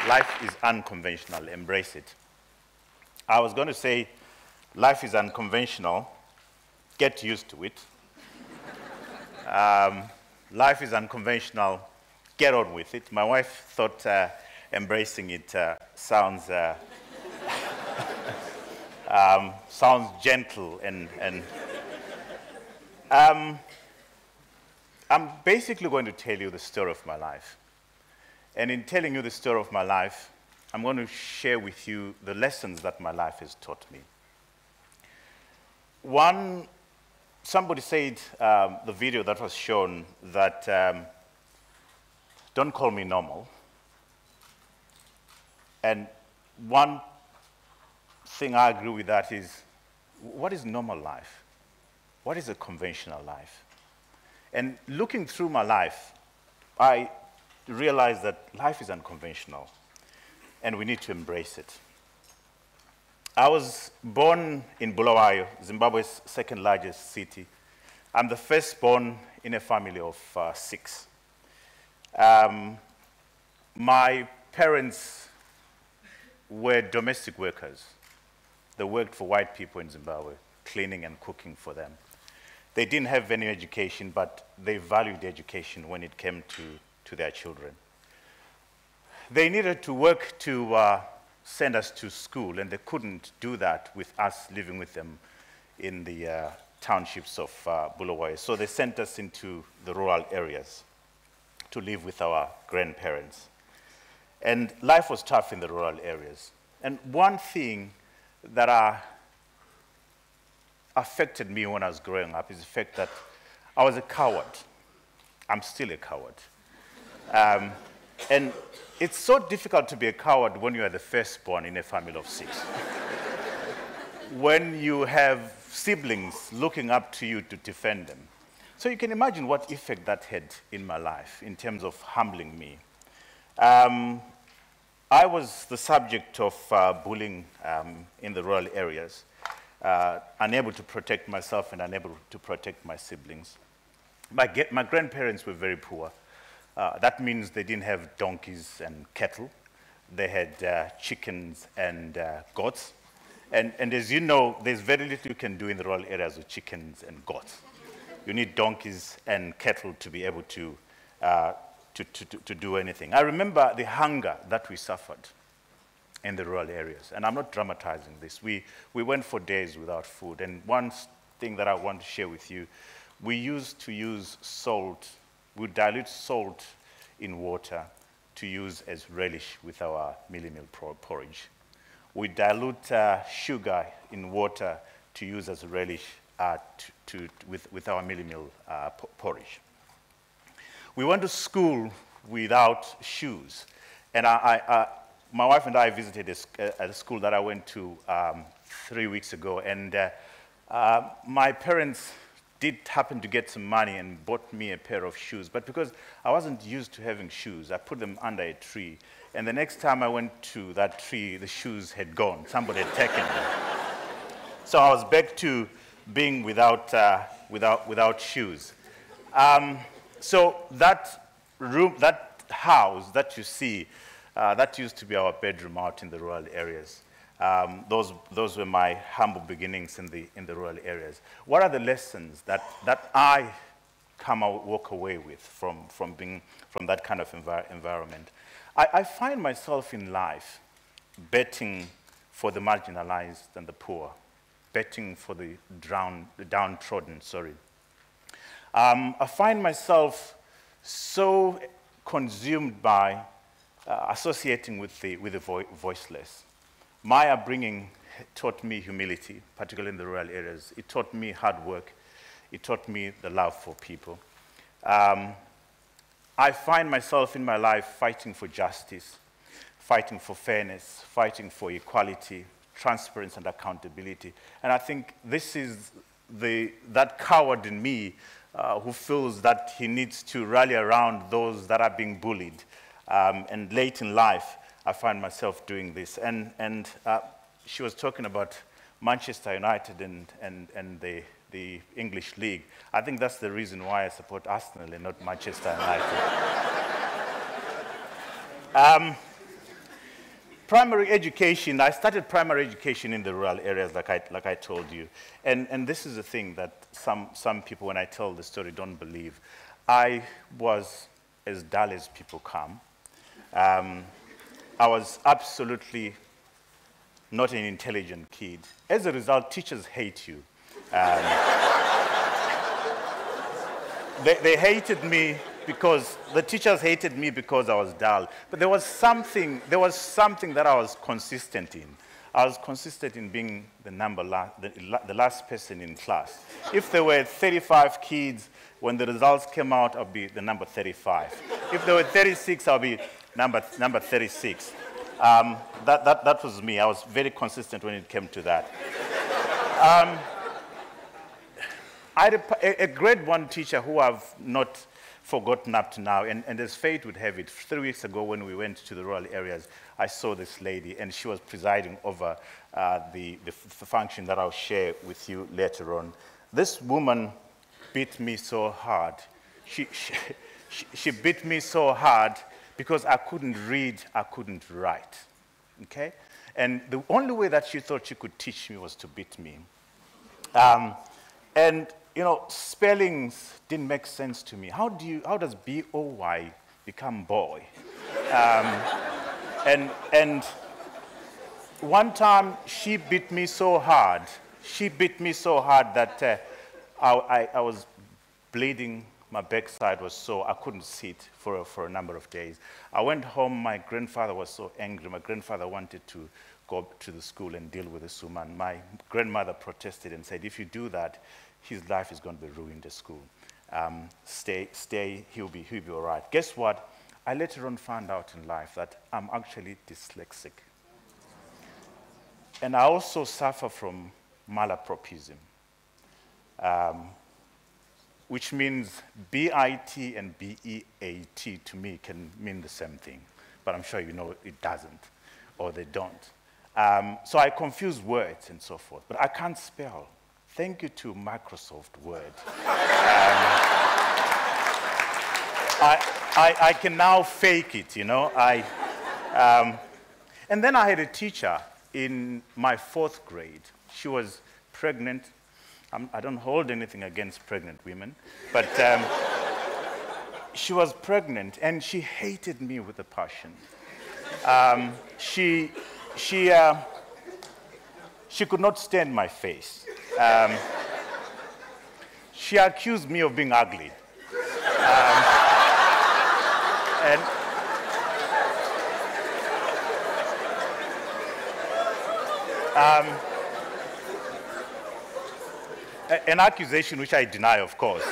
life is unconventional, embrace it. I was going to say, life is unconventional, get used to it. Life is unconventional, get on with it. My wife thought embracing it sounds sounds gentle and I'm basically going to tell you the story of my life. And in telling you the story of my life, I'm going to share with you the lessons that my life has taught me. Somebody said, the video that was shown, that don't call me normal. And one thing I agree with that is, what is normal life? What is a conventional life? And looking through my life, I realized that life is unconventional, and we need to embrace it. I was born in Bulawayo, Zimbabwe's second largest city. I'm the firstborn in a family of 6. My parents were domestic workers. They worked for white people in Zimbabwe, cleaning and cooking for them. They didn't have any education, but they valued education when it came to their children. They needed to work to send us to school, and they couldn't do that with us living with them in the townships of Bulawayo. So they sent us into the rural areas to live with our grandparents. And life was tough in the rural areas. And one thing that affected me when I was growing up is the fact that I was a coward. I'm still a coward. And it's so difficult to be a coward when you are the firstborn in a family of 6. When you have siblings looking up to you to defend them. So you can imagine what effect that had in my life in terms of humbling me. I was the subject of bullying in the rural areas, unable to protect myself and unable to protect my siblings. My grandparents were very poor. That means they didn't have donkeys and cattle. They had chickens and goats. And as you know, there's very little you can do in the rural areas with chickens and goats. You need donkeys and cattle to be able to do anything. I remember the hunger that we suffered in the rural areas. And I'm not dramatizing this. We went for days without food. And one thing that I want to share with you, we used to use salt. We would dilute salt in water to use as relish with our mealie meal porridge. We dilute sugar in water to use as a relish with our mealie meal porridge. We went to school without shoes. And my wife and I visited a school that I went to 3 weeks ago. And my parents did happen to get some money and bought me a pair of shoes. But because I wasn't used to having shoes, I put them under a tree. And the next time I went to that tree, the shoes had gone. Somebody had taken them. So I was back to being without shoes. So that room, that house that you see, that used to be our bedroom out in the rural areas. Those were my humble beginnings in the rural areas. What are the lessons that I walk away with from that kind of environment? I find myself in life betting for the marginalized and the poor, betting for the downtrodden, sorry. I find myself so consumed by associating with the voiceless. My upbringing taught me humility, particularly in the rural areas. It taught me hard work. It taught me the love for people. I find myself in my life fighting for justice, fighting for fairness, fighting for equality, transparency and accountability. And I think this is that coward in me who feels that he needs to rally around those that are being bullied. And late in life, I find myself doing this. And she was talking about Manchester United and the English League. I think that's the reason why I support Arsenal and not Manchester United. primary education, I started primary education in the rural areas, like I told you. And this is the thing that some people, when I tell the story, don't believe. I was as dull as people come. I was absolutely not an intelligent kid. As a result, teachers hate you. They hated me because the teachers hated me because I was dull. But there was something that I was consistent in. I was consistent in being the last person in class. If there were 35 kids, when the results came out, I'll be the number 35. If there were 36, I'll be number 36. That was me. I was very consistent when it came to that. I had a grade 1 teacher who I've not forgotten up to now, and as fate would have it, 3 weeks ago when we went to the rural areas, I saw this lady, and she was presiding over the function that I'll share with you later on. This woman beat me so hard. She beat me so hard because I couldn't read, I couldn't write, okay? And the only way that she thought she could teach me was to beat me. And, you know, spellings didn't make sense to me. How does B-O-Y become boy? And one time she beat me so hard that I was bleeding. My backside was sore. I couldn't sit for a number of days. I went home. My grandfather was so angry. My grandfather wanted to go to the school and deal with this woman. My grandmother protested and said, if you do that, his life is going to be ruined at school. Stay, he'll be all right. Guess what? I later on found out in life that I'm actually dyslexic. And I also suffer from malapropism, which means B-I-T and B-E-A-T to me can mean the same thing. But I'm sure you know it doesn't, or they don't. So I confuse words and so forth, but I can't spell. Thank you to Microsoft Word. I can now fake it, you know. And then I had a teacher in my 4th grade. She was pregnant. I don't hold anything against pregnant women, but she was pregnant and she hated me with a passion. She could not stand my face. She accused me of being ugly. An accusation which I deny, of course.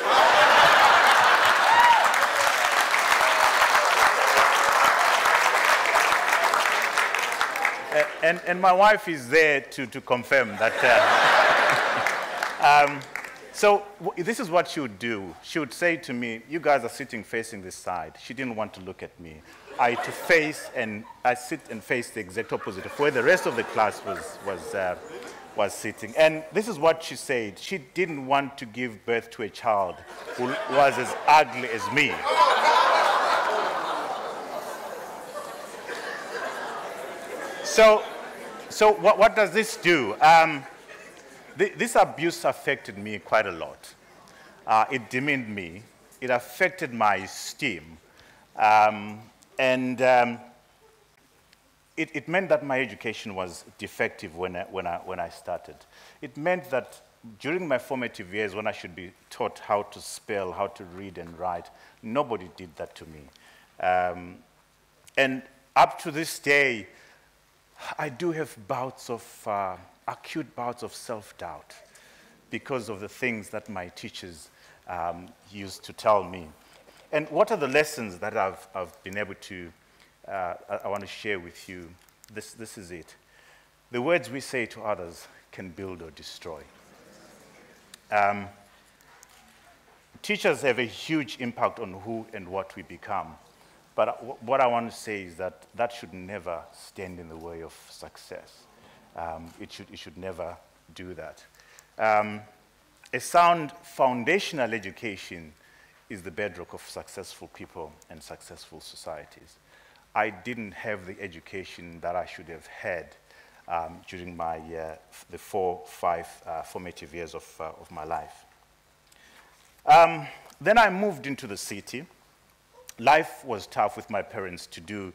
And my wife is there to confirm that. So this is what she would do. She would say to me, you guys are sitting facing this side. She didn't want to look at me. I had to face, and I sit and face the exact opposite of where the rest of the class was sitting. And this is what she said. She didn't want to give birth to a child who was as ugly as me. So what does this do? This abuse affected me quite a lot. It demeaned me. It affected my esteem. It meant that my education was defective when I started. It meant that during my formative years, when I should be taught how to spell, how to read and write, nobody did that to me. And up to this day, I do have bouts of, acute bouts of self-doubt because of the things that my teachers used to tell me. And what are the lessons that I've been able to, I want to share with you? This is it. The words we say to others can build or destroy. Teachers have a huge impact on who and what we become. But what I want to say is that that should never stand in the way of success. It should never do that. A sound foundational education is the bedrock of successful people and successful societies. I didn't have the education that I should have had during my the 5 formative years of my life. Then I moved into the city. Life was tough with my parents to do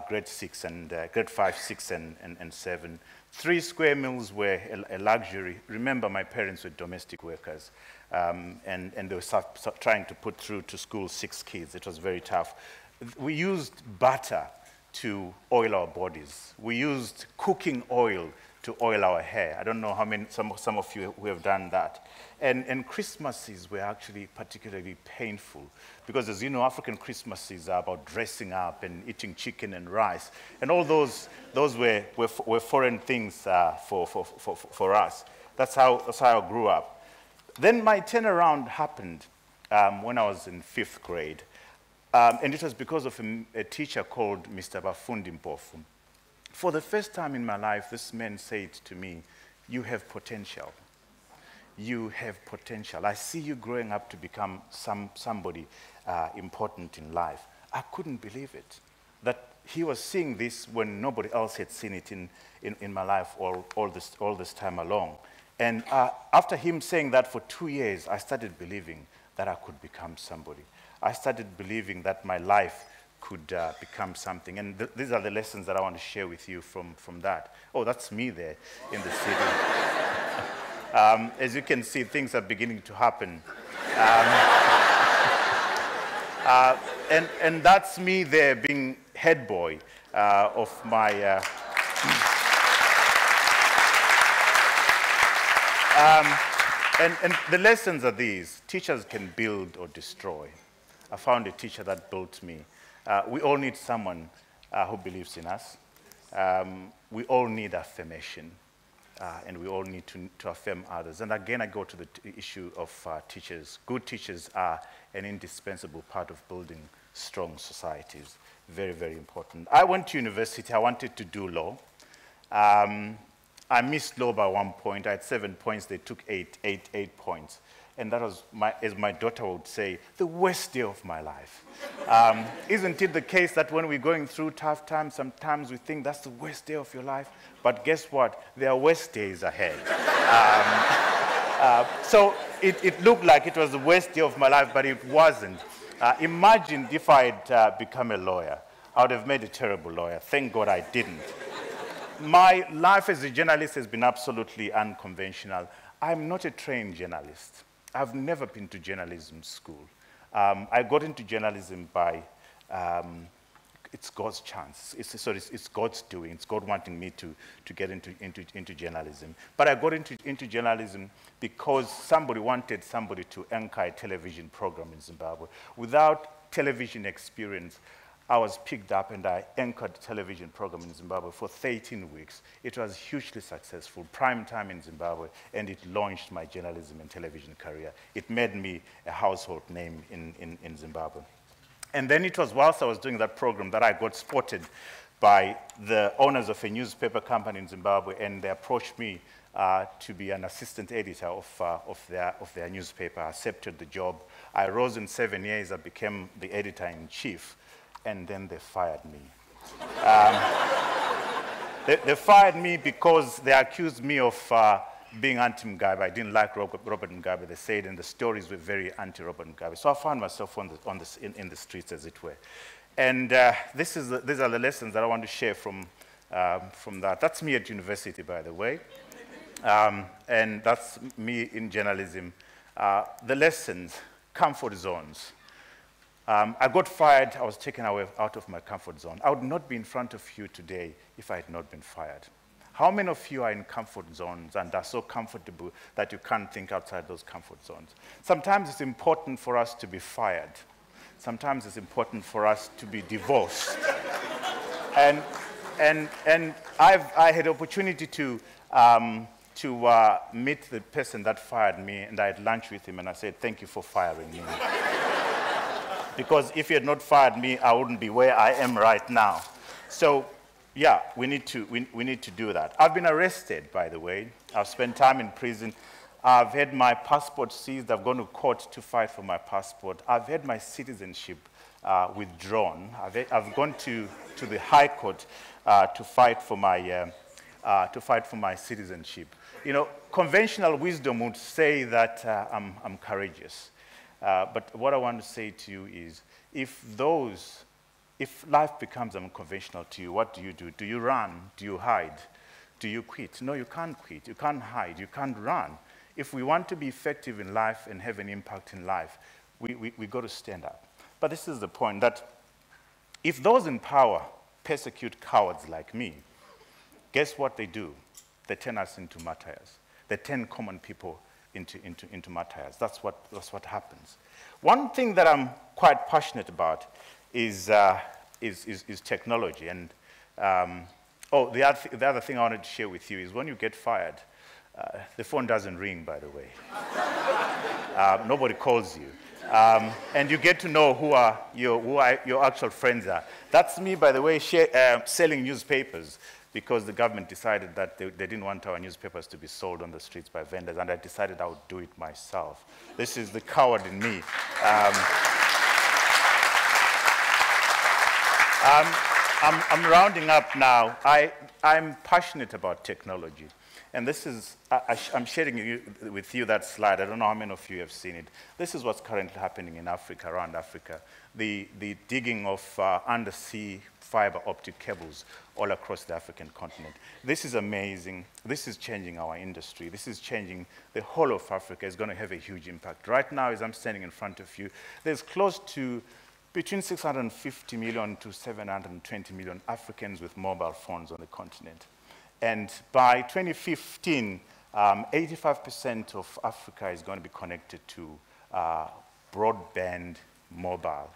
grade 5, 6, and 7. 3 square meals were a luxury. Remember, my parents were domestic workers, and they were trying to put through to school 6 kids. It was very tough. We used butter to oil our bodies. We used cooking oil to oil our hair. I don't know how many, some of you who have done that. And Christmases were actually particularly painful because, as you know, African Christmases are about dressing up and eating chicken and rice. And all those were foreign things for us. That's how I grew up. Then my turnaround happened when I was in 5th grade. And it was because of a teacher called Mr. Bafundi Mpofu. For the first time in my life, this man said to me, "You have potential. You have potential. I see you growing up to become somebody important in life." I couldn't believe it, that he was seeing this when nobody else had seen it in my life all this time along. And after him saying that for 2 years, I started believing that I could become somebody. I started believing that my life could become something. And these are the lessons that I want to share with you from that. Oh, that's me there in the city. As you can see, things are beginning to happen. And that's me there being head boy of my... and the lessons are these. Teachers can build or destroy. I found a teacher that built me. We all need someone who believes in us. We all need affirmation. And we all need to affirm others. And again, I go to the issue of teachers. Good teachers are an indispensable part of building strong societies. Very, very important. I went to university. I wanted to do law. I missed law by 1 point. I had 7 points. They took 8 points. And that was, as my daughter would say, the worst day of my life. Isn't it the case that when we're going through tough times, sometimes we think that's the worst day of your life? But guess what? There are worse days ahead. So it looked like it was the worst day of my life, but it wasn't. Imagine if I had become a lawyer. I would have made a terrible lawyer. Thank God I didn't. My life as a journalist has been absolutely unconventional. I'm not a trained journalist. I've never been to journalism school. I got into journalism by, it's God's chance. It's God's doing. It's God wanting me to get into journalism. But I got into journalism because somebody wanted somebody to anchor a television program in Zimbabwe. Without television experience, I was picked up and I anchored a television program in Zimbabwe for 13 weeks. It was hugely successful, prime time in Zimbabwe, and it launched my journalism and television career. It made me a household name in Zimbabwe. And then it was whilst I was doing that program that I got spotted by the owners of a newspaper company in Zimbabwe, and they approached me to be an assistant editor of their newspaper. I accepted the job. I rose in 7 years. I became the editor-in-chief. And then they fired me. They fired me because they accused me of being anti-Mugabe. I didn't like Robert Mugabe, they said, and the stories were very anti-Robert Mugabe. So I found myself in the streets, as it were. And these are the lessons that I want to share from that. That's me at university, by the way. And that's me in journalism. The lessons, comfort zones. I got fired. I was taken away out of my comfort zone. I would not be in front of you today if I had not been fired. How many of you are in comfort zones and are so comfortable that you can't think outside those comfort zones? Sometimes it's important for us to be fired. Sometimes it's important for us to be divorced. and I had the opportunity to meet the person that fired me, and I had lunch with him, and I said, "Thank you for firing me." Because if you had not fired me, I wouldn't be where I am right now. So, yeah, we need to do that. I've been arrested, by the way. I've spent time in prison. I've had my passport seized. I've gone to court to fight for my passport. I've had my citizenship withdrawn. I've gone to the High Court to fight for my citizenship. You know, conventional wisdom would say that I'm courageous. But what I want to say to you is, if life becomes unconventional to you, what do? Do you run? Do you hide? Do you quit? No, you can't quit. You can't hide. You can't run. If we want to be effective in life and have an impact in life, we got to stand up. But this is the point, that if those in power persecute cowards like me, guess what they do? They turn us into martyrs. They turn common people into martyrs. That's what happens. One thing that I'm quite passionate about is technology. And the other thing I wanted to share with you is, when you get fired, the phone doesn't ring, by the way. Nobody calls you. And you get to know who your actual friends are. That's me, by the way, selling newspapers, because the government decided that they didn't want our newspapers to be sold on the streets by vendors, and I decided I would do it myself. This is the coward in me. I'm rounding up now. I'm passionate about technology. And this is, I'm sharing with you that slide. I don't know how many of you have seen it. This is what's currently happening in Africa, around Africa. The digging of undersea fiber optic cables all across the African continent. This is amazing. This is changing our industry. This is changing the whole of Africa. It's going to have a huge impact. Right now, as I'm standing in front of you, there's close to between 650 million to 720 million Africans with mobile phones on the continent. And by 2015, 85% of Africa is going to be connected to broadband mobile.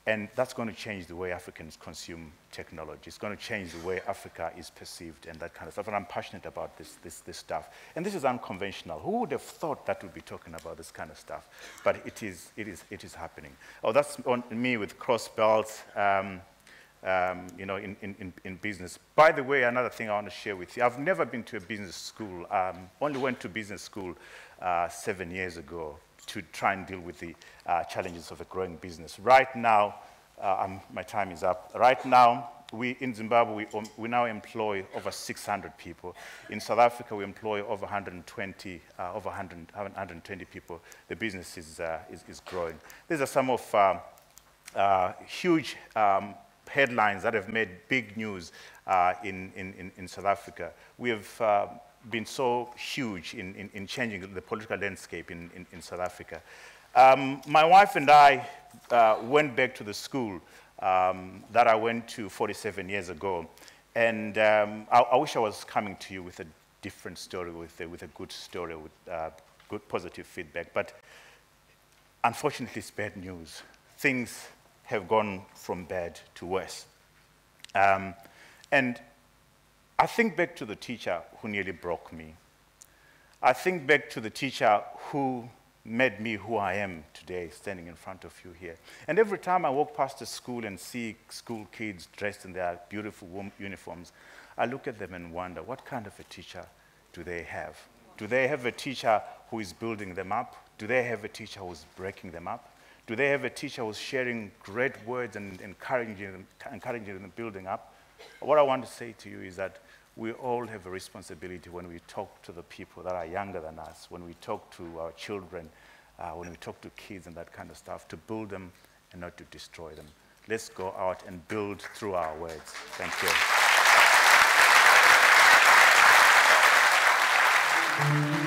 And that's going to change the way Africans consume technology. It's going to change the way Africa is perceived and that kind of stuff. And I'm passionate about this stuff. And this is unconventional. Who would have thought that we'd be talking about this kind of stuff? But it is happening. Oh, that's on me with cross belts, you know, in business. By the way, another thing I want to share with you. I've never been to a business school. Only went to business school 7 years ago to try and deal with the challenges of a growing business. Right now, my time is up. Right now, in Zimbabwe, we now employ over 600 people. In South Africa, we employ over 120 people. The business is growing. These are some of huge headlines that have made big news in South Africa. We have been so huge in changing the political landscape in South Africa. My wife and I went back to the school that I went to 47 years ago. And I wish I was coming to you with a different story, with a good story, with good positive feedback. But unfortunately, it's bad news. Things have gone from bad to worse. And I think back to the teacher who nearly broke me. I think back to the teacher who made me who I am today, standing in front of you here. And every time I walk past a school and see school kids dressed in their beautiful uniforms, I look at them and wonder, what kind of a teacher do they have? Do they have a teacher who is building them up? Do they have a teacher who is breaking them up? Do they have a teacher who's sharing great words and encouraging them and building up? What I want to say to you is that we all have a responsibility when we talk to the people that are younger than us, when we talk to our children, when we talk to kids and that kind of stuff, to build them and not to destroy them. Let's go out and build through our words. Thank you.